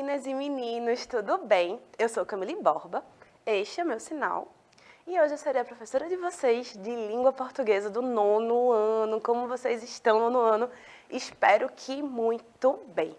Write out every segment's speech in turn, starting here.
Meninas e meninos, tudo bem? Eu sou Camille Borba, este é meu sinal e hoje eu serei a professora de vocês de língua portuguesa do 9º ano. Como vocês estão no 9º ano? Espero que muito bem.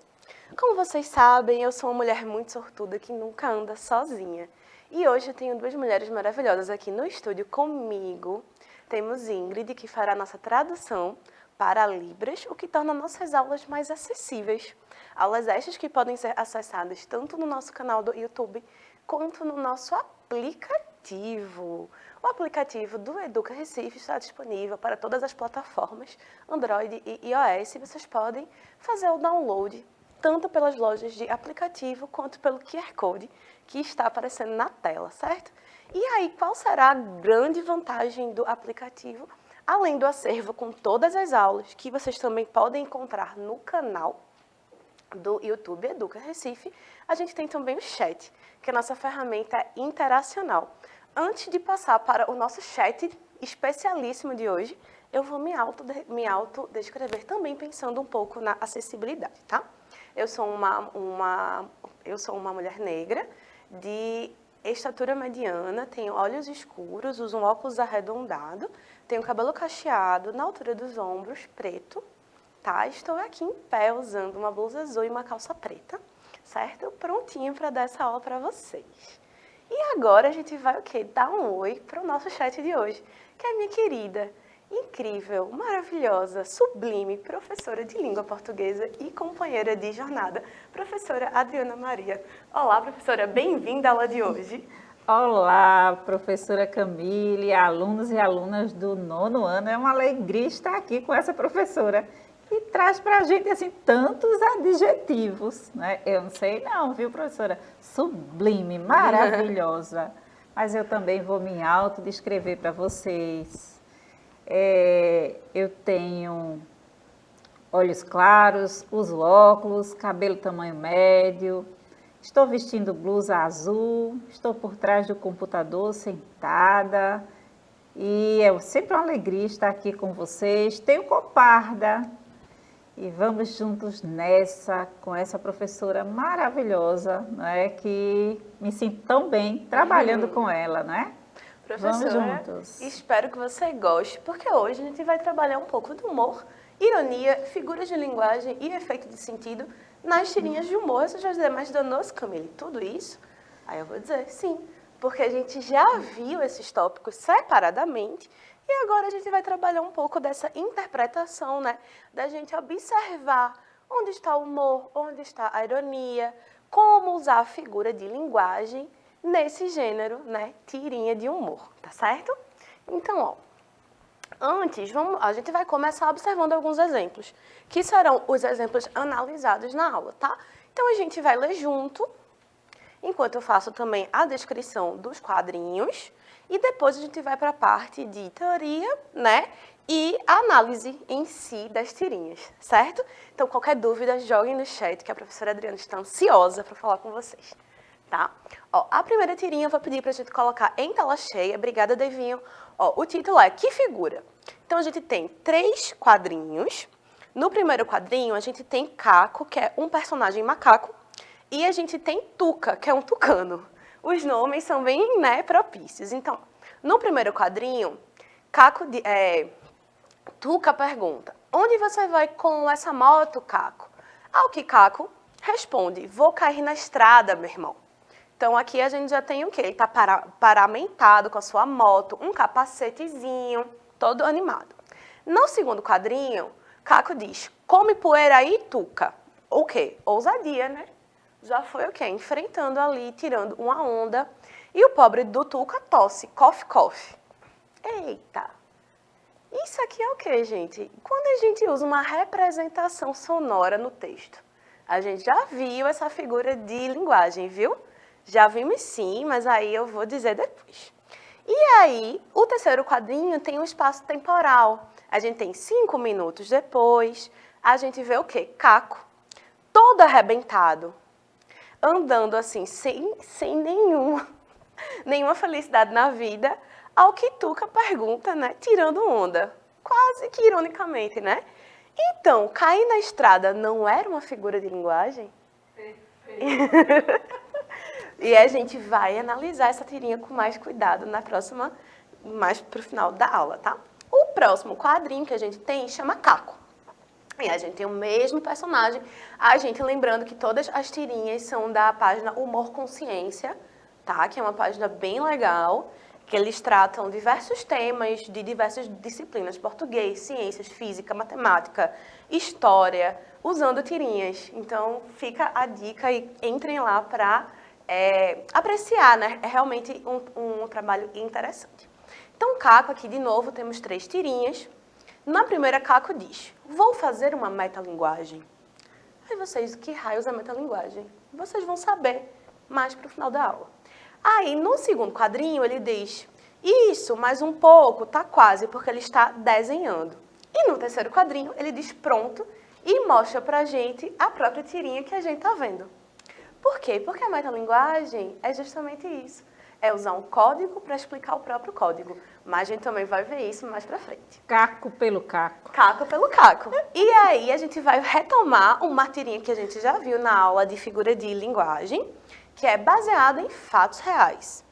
Como vocês sabem, eu sou uma mulher muito sortuda que nunca anda sozinha. E hoje eu tenho duas mulheres maravilhosas aqui no estúdio comigo. Temos Ingrid, que fará nossa tradução para Libras, o que torna nossas aulas mais acessíveis. Aulas extras que podem ser acessadas tanto no nosso canal do YouTube, quanto no nosso aplicativo. O aplicativo do Educa Recife está disponível para todas as plataformas Android e iOS. Vocês podem fazer o download tanto pelas lojas de aplicativo quanto pelo QR Code que está aparecendo na tela, certo? E aí, qual será a grande vantagem do aplicativo? Além do acervo com todas as aulas, que vocês também podem encontrar no canal do YouTube Educa Recife, a gente tem também o chat, que é a nossa ferramenta interacional. Antes de passar para o nosso chat especialíssimo de hoje, eu vou me autodescrever também pensando um pouco na acessibilidade, tá? Eu sou uma mulher negra de estatura mediana, tenho olhos escuros, uso um óculos arredondado, tenho cabelo cacheado na altura dos ombros, preto, tá? Estou aqui em pé usando uma blusa azul e uma calça preta, certo? Prontinho para dar essa aula para vocês. E agora a gente vai o quê? Dar um oi para o nosso chat de hoje, que é a minha querida, incrível, maravilhosa, sublime professora de língua portuguesa e companheira de jornada, professora Adriana Maria. Olá, professora, bem-vinda à aula de hoje. Olá, professora Camille, alunos e alunas do 9º ano. É uma alegria estar aqui com essa professora que traz para a gente assim, tantos adjetivos, né? Eu não sei não, viu, professora? Sublime, maravilhosa. Mas eu também vou me autodescrever para vocês. Eu tenho olhos claros, uso óculos, cabelo tamanho médio, estou vestindo blusa azul, estou por trás do computador sentada e é sempre uma alegria estar aqui com vocês. Tenho coparda e vamos juntos nessa, com essa professora maravilhosa, né, que me sinto tão bem trabalhando com ela, né? Professora, vamos juntos. Espero que você goste, porque hoje a gente vai trabalhar um pouco do humor, ironia, figuras de linguagem e efeito de sentido nas tirinhas de humor. Você já dizer, mas danou-se, Camille, tudo isso? Aí eu vou dizer, sim, porque a gente já viu esses tópicos separadamente e agora a gente vai trabalhar um pouco dessa interpretação, né? Da gente observar onde está o humor, onde está a ironia, como usar a figura de linguagem nesse gênero, né, tirinha de humor, tá certo? Então, ó, antes, a gente vai começar observando alguns exemplos, que serão os exemplos analisados na aula, tá? Então, a gente vai ler junto, enquanto eu faço também a descrição dos quadrinhos, e depois a gente vai para a parte de teoria, né, e a análise em si das tirinhas, certo? Então, qualquer dúvida, joguem no chat, que a professora Adriana está ansiosa para falar com vocês. Tá? Ó, a primeira tirinha eu vou pedir para a gente colocar em tela cheia. Obrigada, Devinho. Ó, o título é Que Figura? Então, a gente tem 3 quadrinhos. No primeiro quadrinho, a gente tem Caco, que é um personagem macaco, e a gente tem Tuca, que é um tucano. Os nomes são bem, né, propícios. Então, no primeiro quadrinho, Tuca pergunta, onde você vai com essa moto, Caco? Ao que Caco responde, vou cair na estrada, meu irmão. Então, aqui a gente já tem o quê? Ele está paramentado com a sua moto, um capacetezinho, todo animado. No segundo quadrinho, Caco diz, come poeira aí, Tuca. O quê? Ousadia, né? Já foi o quê? Enfrentando ali, tirando uma onda. E o pobre do Tuca tosse, cof, cof. Eita! Isso aqui é o quê, gente? Quando a gente usa uma representação sonora no texto, a gente já viu essa figura de linguagem, viu? Já vimos sim, mas aí eu vou dizer depois. E aí, o terceiro quadrinho tem um espaço temporal. A gente tem 5 minutos depois, a gente vê o quê? Caco, todo arrebentado, andando assim, sem nenhuma felicidade na vida, ao que Tuca pergunta, né? Tirando onda, quase que ironicamente, né? Então, cair na estrada não era uma figura de linguagem? E a gente vai analisar essa tirinha com mais cuidado na próxima, mais pro final da aula, tá? O próximo quadrinho que a gente tem chama Caco. E a gente tem o mesmo personagem, a gente lembrando que todas as tirinhas são da página Humor Consciência, tá? Que é uma página bem legal, que eles tratam diversos temas de diversas disciplinas, português, ciências, física, matemática, história, usando tirinhas. Então, fica a dica e entrem lá para apreciar, né? É realmente um trabalho interessante. Então, Caco, aqui de novo, temos 3 tirinhas. Na primeira, Caco diz, vou fazer uma metalinguagem. Aí vocês, que raios é metalinguagem? Vocês vão saber mais para o final da aula. Aí, no segundo quadrinho, ele diz, isso, mais um pouco, tá quase, porque ele está desenhando. E no terceiro quadrinho, ele diz pronto e mostra pra gente a própria tirinha que a gente tá vendo. Por quê? Porque a metalinguagem é justamente isso. É usar um código para explicar o próprio código. Mas a gente também vai ver isso mais pra frente. Caco pelo caco. Caco pelo caco. E aí a gente vai retomar uma tirinha que a gente já viu na aula de figura de linguagem, que é baseada em fatos reais.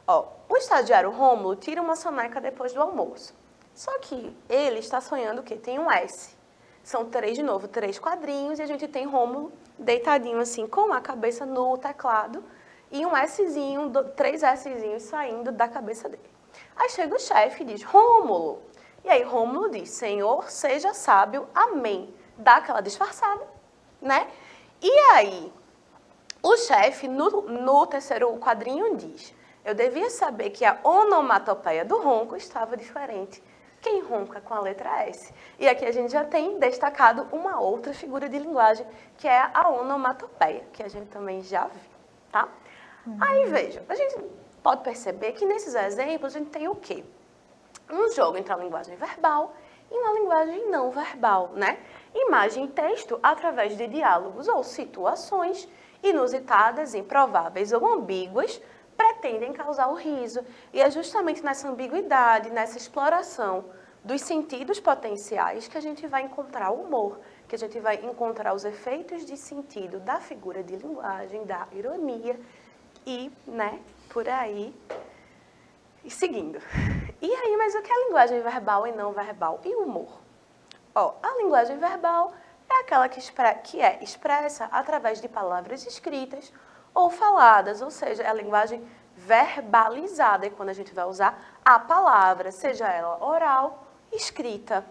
Ó, o estagiário Rômulo tira uma soneca depois do almoço. Só que ele está sonhando o quê? Tem um S. São 3 de novo, 3 quadrinhos, e a gente tem Rômulo deitadinho assim, com a cabeça no teclado, e um Szinho, 3 Szinhos saindo da cabeça dele. Aí chega o chefe e diz, Rômulo. E aí Rômulo diz, Senhor, seja sábio, amém. Dá aquela disfarçada, né? E aí, o chefe, no terceiro quadrinho, diz, eu devia saber que a onomatopeia do ronco estava diferente. Quem ronca com a letra S? E aqui a gente já tem destacado uma outra figura de linguagem, que é a onomatopeia, que a gente também já viu, tá? Aí, veja, a gente pode perceber que nesses exemplos a gente tem o quê? Um jogo entre a linguagem verbal e uma linguagem não verbal, né? Imagem e texto através de diálogos ou situações inusitadas, improváveis ou ambíguas, pretendem causar o riso. E é justamente nessa ambiguidade, nessa exploração dos sentidos potenciais que a gente vai encontrar o humor, que a gente vai encontrar os efeitos de sentido da figura de linguagem, da ironia e, né, por aí, e seguindo. E aí, mas o que é linguagem verbal e não verbal? E o humor? Ó, a linguagem verbal é aquela que é expressa através de palavras escritas ou faladas, ou seja, é a linguagem verbalizada, e quando a gente vai usar a palavra, seja ela oral, escrita.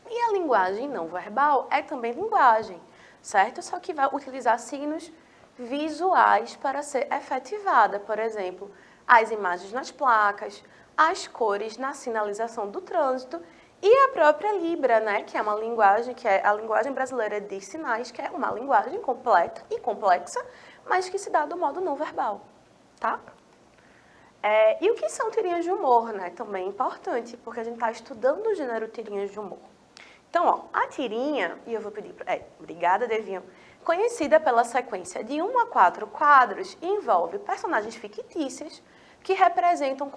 E a linguagem não verbal é também linguagem, certo? Só que vai utilizar signos visuais para ser efetivada, por exemplo, as imagens nas placas, as cores na sinalização do trânsito e a própria Libra, né, que é uma linguagem, que é a linguagem brasileira de sinais, que é uma linguagem completa e complexa, mas que se dá do modo não verbal, tá? E o que são tirinhas de humor, né? Também é importante, porque a gente está estudando o gênero tirinhas de humor. Então, ó, a tirinha, e eu vou pedir para... obrigada, Devinho. Conhecida pela sequência de 1 a 4 quadros, envolve personagens fictícias que representam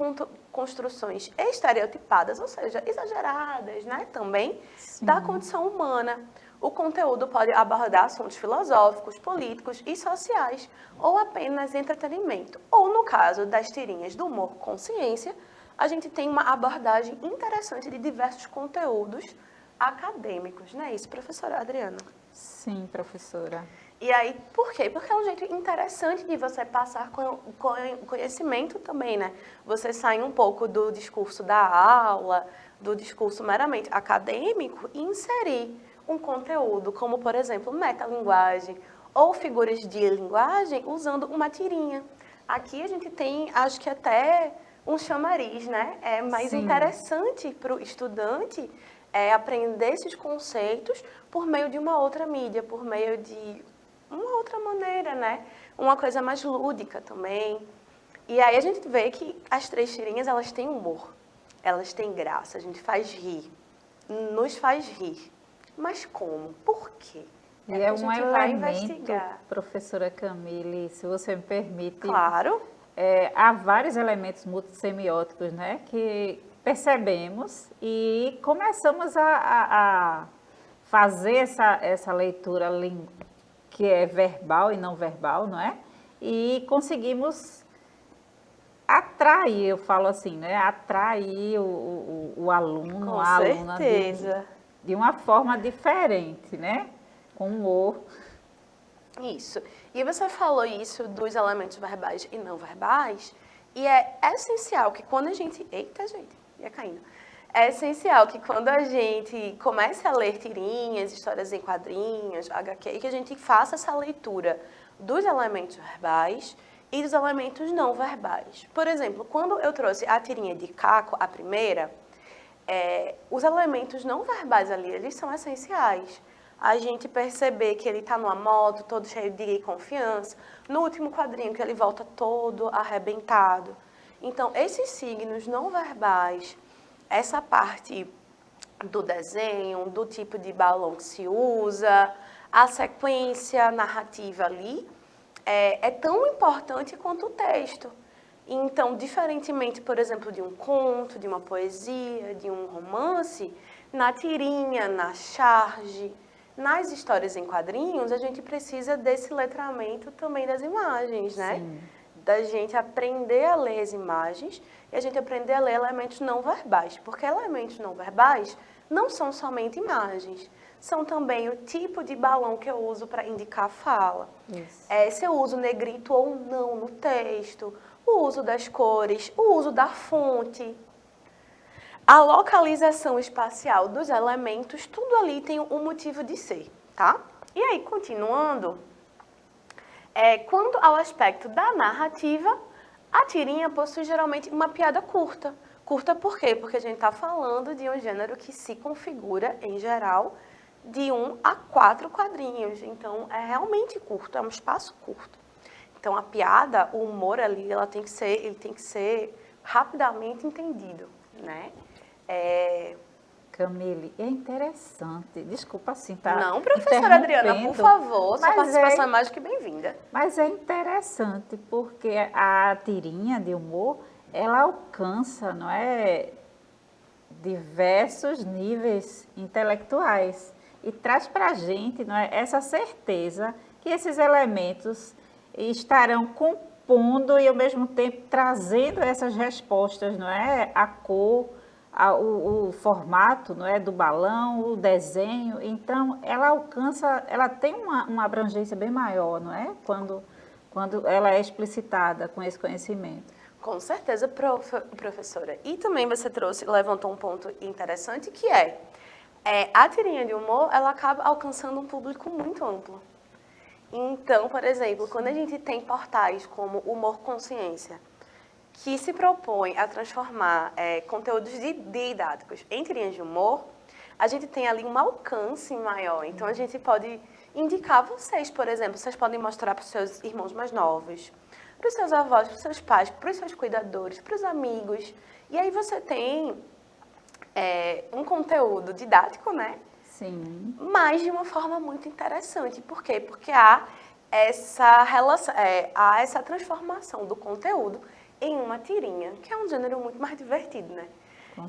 construções estereotipadas, ou seja, exageradas, né? Também, Sim. Da condição humana. O conteúdo pode abordar assuntos filosóficos, políticos e sociais, ou apenas entretenimento. Ou, no caso das tirinhas do humor consciência, a gente tem uma abordagem interessante de diversos conteúdos acadêmicos, não é isso, professora Adriana? Sim, professora. E aí, por quê? Porque é um jeito interessante de você passar conhecimento também, né? Você sai um pouco do discurso da aula, do discurso meramente acadêmico e inserir um conteúdo, como, por exemplo, metalinguagem ou figuras de linguagem usando uma tirinha. Aqui a gente tem, acho que até um chamariz, né? É mais Sim. interessante para o estudante aprender esses conceitos por meio de uma outra mídia, por meio de uma outra maneira, né? Uma coisa mais lúdica também. E aí a gente vê que as 3 tirinhas, elas têm humor, elas têm graça, a gente faz rir, nos faz rir. Mas como? Por quê? E é um elemento, investigar. professora Camille, se você me permite. Claro. Há vários elementos multissemióticos, né, que percebemos e começamos a fazer essa leitura que é verbal e não verbal, não é? E conseguimos atrair, eu falo assim, né? Atrair o aluno, Com a aluna certeza. de uma forma diferente, né? Com humor. Isso. E você falou isso dos elementos verbais e não verbais, e é essencial que quando a gente. Eita, gente, ia caindo. É essencial que quando a gente comece a ler tirinhas, histórias em quadrinhos, HQ, que a gente faça essa leitura dos elementos verbais e dos elementos não verbais. Por exemplo, quando eu trouxe a tirinha de Caco, a primeira, os elementos não verbais ali, eles são essenciais. A gente perceber que ele está numa moto, todo cheio de confiança. No último quadrinho, que ele volta todo arrebentado. Então, esses signos não verbais, essa parte do desenho, do tipo de balão que se usa, a sequência narrativa ali, é tão importante quanto o texto. Então, diferentemente, por exemplo, de um conto, de uma poesia, de um romance, na tirinha, na charge, nas histórias em quadrinhos, a gente precisa desse letramento também das imagens, né? Sim. Da gente aprender a ler as imagens e a gente aprender a ler elementos não verbais, porque elementos não verbais não são somente imagens, são também o tipo de balão que eu uso para indicar a fala. Isso. Se eu uso negrito ou não no texto, o uso das cores, o uso da fonte. A localização espacial dos elementos, tudo ali tem um motivo de ser, tá? E aí, continuando, quanto ao aspecto da narrativa, a tirinha possui geralmente uma piada curta. Curta por quê? Porque a gente está falando de um gênero que se configura, em geral, de 1 a 4 quadrinhos. Então, é realmente curto, é um espaço curto. Então, a piada, o humor ali, ele tem que ser rapidamente entendido, né? Camille, é interessante. Desculpa assim, tá? Não, professora Adriana, por favor, sua mas participação é mais do que bem-vinda. Mas é interessante porque a tirinha de humor, ela alcança, não é, diversos níveis intelectuais e traz para a gente, não é, essa certeza que esses elementos estarão compondo e ao mesmo tempo trazendo essas respostas, não é, a cor, o formato, não é, do balão, o desenho. Então ela alcança, ela tem uma abrangência bem maior, não é, quando ela é explicitada com esse conhecimento. Com certeza, professora. E também você levantou um ponto interessante que a tirinha de humor, ela acaba alcançando um público muito amplo. Então, por exemplo, quando a gente tem portais como Humor Consciência, que se propõe a transformar conteúdos didáticos em tirinhas de humor, a gente tem ali um alcance maior. Então, a gente pode indicar vocês, por exemplo, vocês podem mostrar para os seus irmãos mais novos, para os seus avós, para os seus pais, para os seus cuidadores, para os amigos. E aí você tem um conteúdo didático, né? Sim. Mas de uma forma muito interessante. Por quê? Porque há essa relação, há essa transformação do conteúdo em uma tirinha, que é um gênero muito mais divertido, né?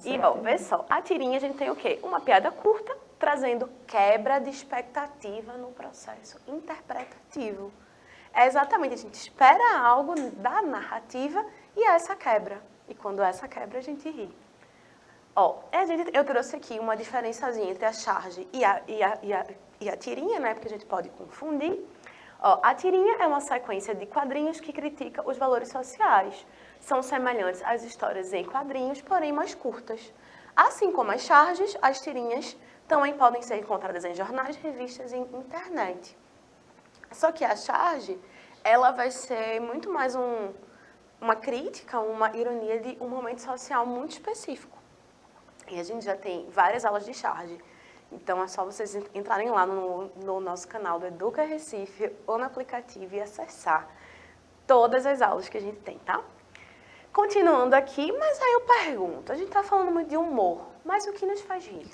E, vê só, a tirinha a gente tem o quê? Uma piada curta, trazendo quebra de expectativa no processo interpretativo. É exatamente, a gente espera algo da narrativa e há essa quebra. E quando há essa quebra, a gente ri. Eu trouxe aqui uma diferençazinha entre a charge e a tirinha, né? Porque a gente pode confundir. A tirinha é uma sequência de quadrinhos que critica os valores sociais. São semelhantes às histórias em quadrinhos, porém mais curtas. Assim como as charges, as tirinhas também podem ser encontradas em jornais, revistas e internet. Só que a charge, ela vai ser muito mais uma crítica, uma ironia de um momento social muito específico. E a gente já tem várias aulas de charge. Então, é só vocês entrarem lá no nosso canal do Educa Recife ou no aplicativo e acessar todas as aulas que a gente tem, tá? Continuando aqui, mas aí eu pergunto, a gente tá falando muito de humor, mas o que nos faz rir?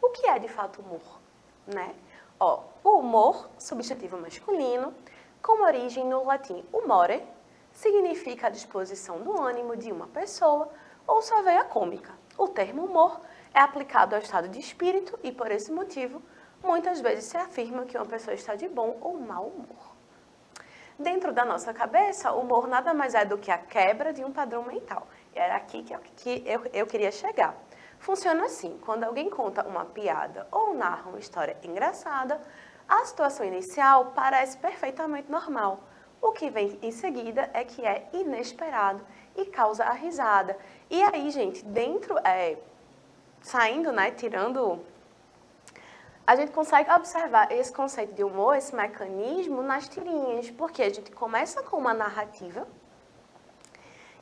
O que é de fato humor, né? O humor, substantivo masculino, com origem no latim humore, significa a disposição do ânimo de uma pessoa ou sua veia cômica. O termo humor é aplicado ao estado de espírito e, por esse motivo, muitas vezes se afirma que uma pessoa está de bom ou mau humor. Dentro da nossa cabeça, o humor nada mais é do que a quebra de um padrão mental. E era aqui que eu queria chegar. Funciona assim, quando alguém conta uma piada ou narra uma história engraçada, a situação inicial parece perfeitamente normal. O que vem em seguida é que é inesperado e causa a risada. E aí, gente, saindo, né, tirando, a gente consegue observar esse conceito de humor, esse mecanismo nas tirinhas, porque a gente começa com uma narrativa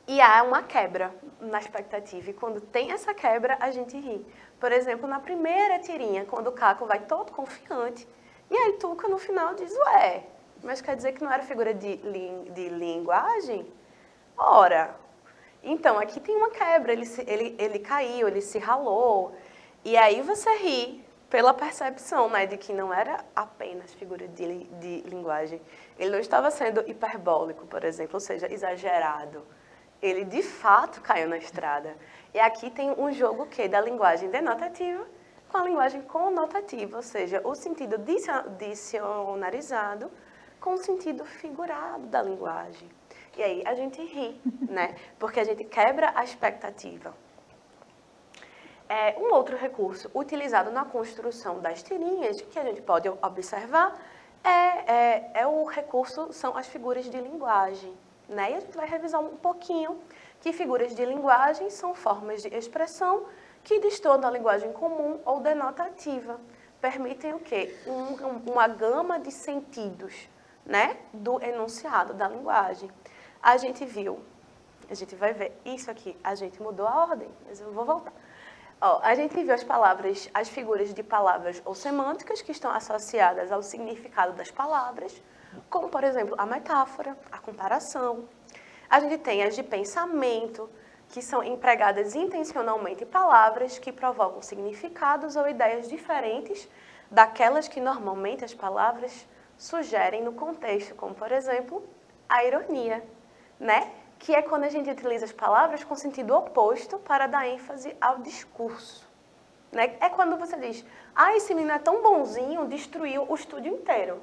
e há uma quebra na expectativa. E quando tem essa quebra, a gente ri. Por exemplo, na primeira tirinha, quando o Caco vai todo confiante, e aí Tuca no final diz, ué, mas quer dizer que não era figura de linguagem? Ora, então aqui tem uma quebra, ele caiu, ele se ralou, e aí você ri pela percepção, né, de que não era apenas figura de linguagem. Ele não estava sendo hiperbólico, por exemplo, ou seja, exagerado. Ele, de fato, caiu na estrada. E aqui tem um jogo o quê? Da linguagem denotativa com a linguagem conotativa, ou seja, o sentido dicionarizado com o sentido figurado da linguagem. E aí a gente ri, né? Porque a gente quebra a expectativa. Um outro recurso utilizado na construção das tirinhas, que a gente pode observar, são as figuras de linguagem. Né? E a gente vai revisar um pouquinho que figuras de linguagem são formas de expressão que destoam da linguagem comum ou denotativa. Permitem o quê? Uma gama de sentidos, né, do enunciado da linguagem. A gente vai ver isso aqui, a gente mudou a ordem, mas eu vou voltar. A gente viu as figuras de palavras ou semânticas que estão associadas ao significado das palavras, como, por exemplo, a metáfora, a comparação. A gente tem as de pensamento, que são empregadas intencionalmente palavras que provocam significados ou ideias diferentes daquelas que normalmente as palavras sugerem no contexto, como, por exemplo, a ironia, né? Que é quando a gente utiliza as palavras com sentido oposto para dar ênfase ao discurso. Né? É quando você diz, esse menino é tão bonzinho, destruiu o estúdio inteiro.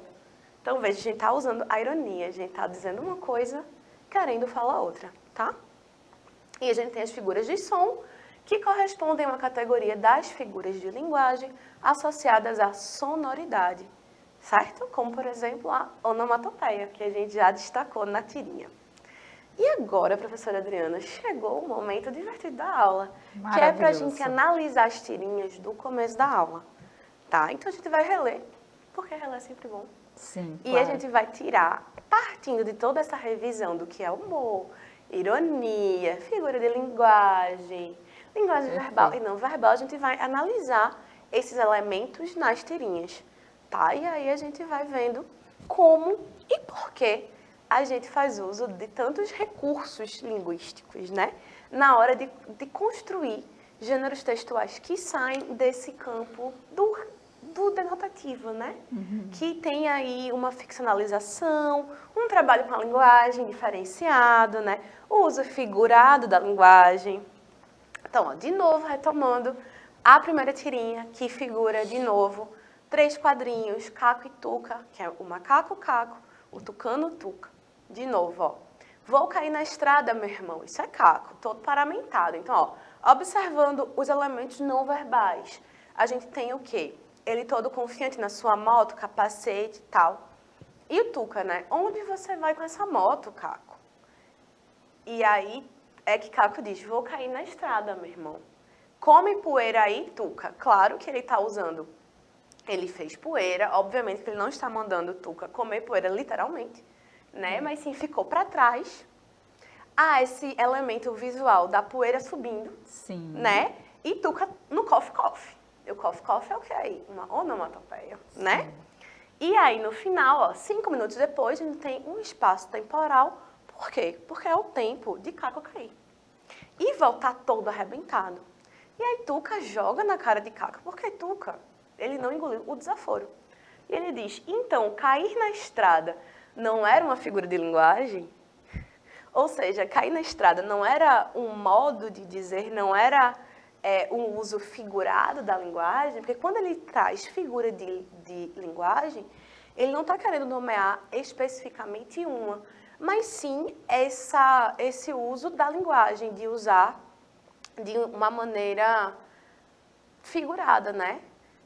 Então, veja, a gente está usando a ironia, a gente está dizendo uma coisa, querendo falar outra, tá? E a gente tem as figuras de som, que correspondem a uma categoria das figuras de linguagem associadas à sonoridade, certo? Como, por exemplo, a onomatopeia, que a gente já destacou na tirinha. E agora, professora Adriana, chegou o momento divertido da aula, que é para a gente analisar as tirinhas do começo da aula, tá? Então, a gente vai reler, porque reler é sempre bom. Sim, e a gente vai tirar, partindo de toda essa revisão do que é humor, ironia, figura de linguagem verbal e não verbal, a gente vai analisar esses elementos nas tirinhas, tá? E aí a gente vai vendo como e por que a gente faz uso de tantos recursos linguísticos, né? Na hora de construir gêneros textuais que saem desse campo do denotativo, né? Que tem aí uma ficcionalização, um trabalho com a linguagem diferenciado, né? O uso figurado da linguagem. Então, de novo, retomando a primeira tirinha, que figura, de novo, 3 quadrinhos, Caco e Tuca, que é o macaco Caco, o tucano Tuca. De novo, vou cair na estrada, meu irmão. Isso é Caco, todo paramentado. Então, observando os elementos não verbais, a gente tem o quê? Ele todo confiante na sua moto, capacete e tal. E o Tuca, né? Onde você vai com essa moto, Caco? E aí é que Caco diz, vou cair na estrada, meu irmão. Come poeira aí, Tuca. Claro que ele está usando. Ele fez poeira, obviamente que ele não está mandando o Tuca comer poeira literalmente, né? Mas sim, ficou para trás. Esse elemento visual da poeira subindo, sim, né? E Tuca no coffee. E o coffee é o que aí? Uma onomatopeia, né? E aí, no final, 5 minutos depois, a gente tem um espaço temporal. Por quê? Porque é o tempo de Caco cair. E voltar todo arrebentado. E aí, Tuca joga na cara de Caco, porque Tuca, ele não engoliu o desaforo. E ele diz, então, cair na estrada não era uma figura de linguagem? Ou seja, cair na estrada não era um modo de dizer, não era um uso figurado da linguagem, porque quando ele traz figura de linguagem, ele não está querendo nomear especificamente uma, mas sim esse uso da linguagem, de usar de uma maneira figurada, né?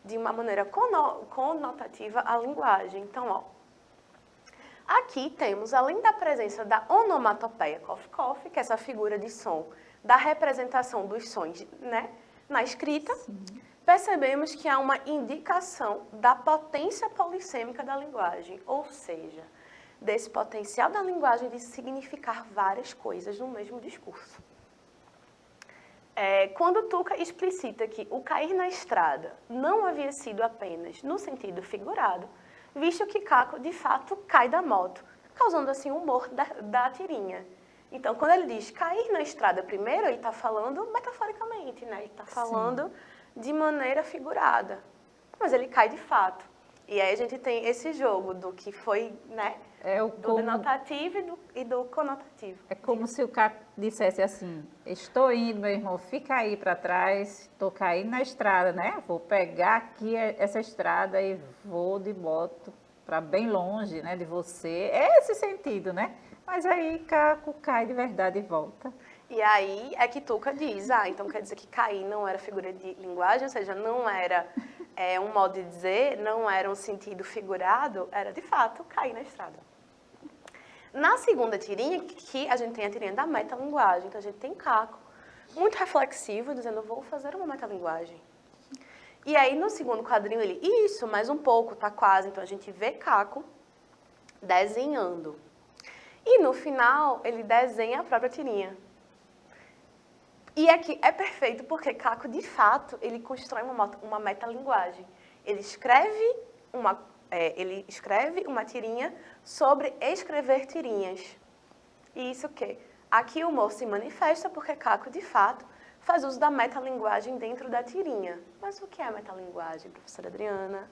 De uma maneira conotativa a linguagem. Então, ó, aqui temos, além da presença da onomatopeia cof-cof, que é essa figura de som, da representação dos sons, né, na escrita, percebemos que há uma indicação da potência polissêmica da linguagem, ou seja, desse potencial da linguagem de significar várias coisas no mesmo discurso. Quando Tuca explicita que o cair na estrada não havia sido apenas no sentido figurado, visto que Caco, de fato, cai da moto, causando assim o humor da tirinha. Então, quando ele diz cair na estrada primeiro, ele está falando metaforicamente, né? Ele está falando de maneira figurada, mas ele cai de fato. E aí a gente tem esse jogo do que foi, né? Do denotativo e do conotativo. É como se o Caco dissesse assim, estou indo, meu irmão, fica aí para trás, estou caindo na estrada, né? Vou pegar aqui essa estrada e vou de moto para bem longe, né, de você. É esse sentido, né? Mas aí Caco cai de verdade e volta. E aí é que Tuca diz, então quer dizer que cair não era figura de linguagem, ou seja, não era um modo de dizer, não era um sentido figurado, era de fato cair na estrada. Na segunda tirinha, que a gente tem a tirinha da metalinguagem, então a gente tem Caco, muito reflexivo, dizendo, vou fazer uma metalinguagem. E aí no segundo quadrinho ele, isso, mais um pouco, tá quase, então a gente vê Caco desenhando. E no final ele desenha a própria tirinha. E aqui é perfeito porque Caco, de fato, ele constrói uma metalinguagem. Ele escreve uma tirinha sobre escrever tirinhas. E isso o quê? Aqui o humor se manifesta porque Caco, de fato, faz uso da metalinguagem dentro da tirinha. Mas o que é metalinguagem, professora Adriana?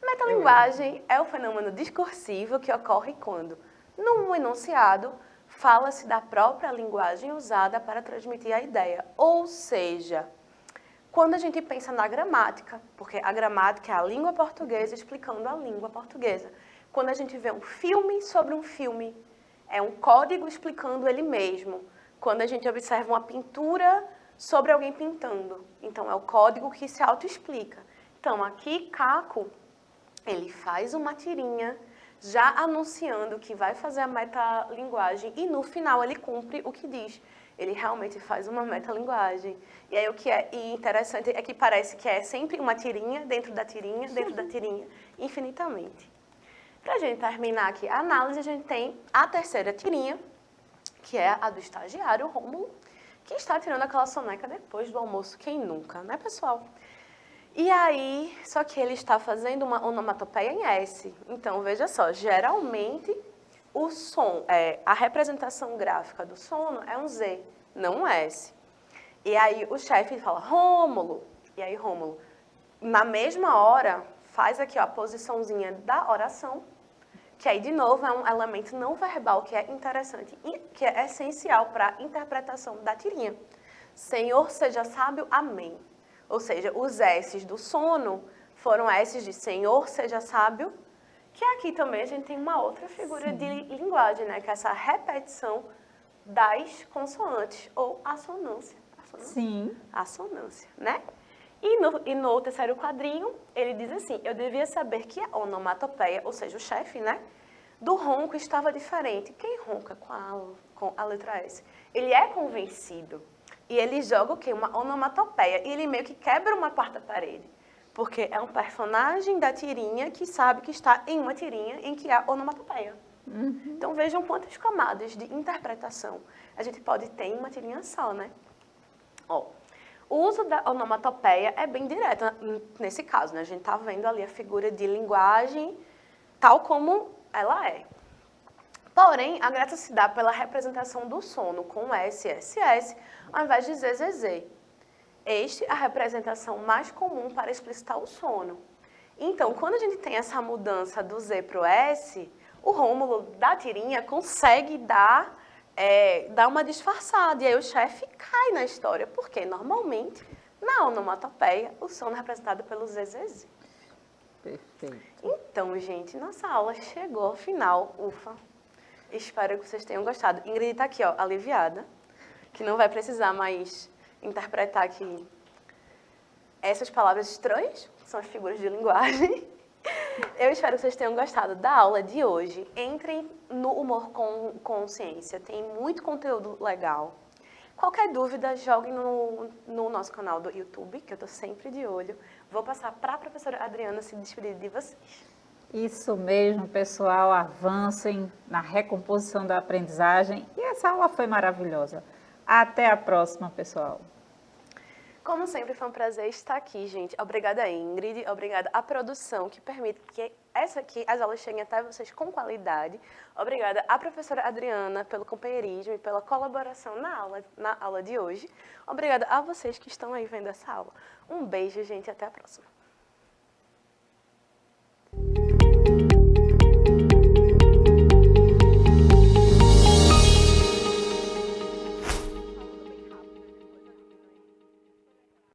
Metalinguagem é o fenômeno discursivo que ocorre quando, num enunciado, fala-se da própria linguagem usada para transmitir a ideia. Ou seja, quando a gente pensa na gramática, porque a gramática é a língua portuguesa explicando a língua portuguesa. Quando a gente vê um filme sobre um filme, é um código explicando ele mesmo. Quando a gente observa uma pintura sobre alguém pintando, então é o código que se autoexplica. Então aqui Caco, ele faz uma tirinha já anunciando que vai fazer a metalinguagem e no final ele cumpre o que diz. Ele realmente faz uma metalinguagem. E aí o que é interessante é que parece que é sempre uma tirinha, dentro da tirinha, infinitamente. Para a gente terminar aqui a análise, a gente tem a terceira tirinha, que é a do estagiário Rômulo, que está tirando aquela soneca depois do almoço, quem nunca, né, pessoal? E aí, só que ele está fazendo uma onomatopeia em S. Então, veja só, geralmente o som, a representação gráfica do sono é um Z, não um S. E aí o chefe fala, Rômulo. E aí Rômulo, na mesma hora, faz aqui ó, a posiçãozinha da oração, que aí de novo é um elemento não verbal que é interessante e que é essencial para a interpretação da tirinha. Senhor seja sábio, amém. Ou seja, os S's do sono foram S's de Senhor seja sábio, que aqui também a gente tem uma outra figura de linguagem, né? Que é essa repetição das consoantes, ou assonância. Sim. Assonância, né? E no terceiro quadrinho, ele diz assim, eu devia saber que a onomatopeia, ou seja, o chefe, né? Do ronco estava diferente. Quem ronca com a letra S? Ele é convencido. E ele joga o quê? Uma onomatopeia. E ele meio que quebra uma quarta parede. Porque é um personagem da tirinha que sabe que está em uma tirinha em que há onomatopeia. Então vejam quantas camadas de interpretação a gente pode ter em uma tirinha só, né? Ó, o uso da onomatopeia é bem direto nesse caso, né? A gente está vendo ali a figura de linguagem tal como ela é. Porém, a graça se dá pela representação do sono com SSS, ao invés de ZZZ. Este é a representação mais comum para explicitar o sono. Então, quando a gente tem essa mudança do Z para o S, o Rômulo da tirinha consegue dar uma disfarçada. E aí o chefe cai na história, porque normalmente Na onomatopeia, o som é representado pelo ZZZ. Perfeito. Então, gente, nossa aula chegou ao final. Ufa! Espero que vocês tenham gostado. Ingrid tá aqui, ó, aliviada, que não vai precisar mais interpretar aqui essas palavras estranhas, que são as figuras de linguagem. Eu espero que vocês tenham gostado da aula de hoje. Entrem no Humor com Consciência, tem muito conteúdo legal. Qualquer dúvida, joguem no nosso canal do YouTube, que eu estou sempre de olho. Vou passar para a professora Adriana se despedir de vocês. Isso mesmo, pessoal, avancem na recomposição da aprendizagem e essa aula foi maravilhosa. Até a próxima, pessoal. Como sempre, foi um prazer estar aqui, gente. Obrigada, Ingrid. Obrigada à produção, que permite que as aulas cheguem até vocês com qualidade. Obrigada à professora Adriana pelo companheirismo e pela colaboração na aula de hoje. Obrigada a vocês que estão aí vendo essa aula. Um beijo, gente, e até a próxima.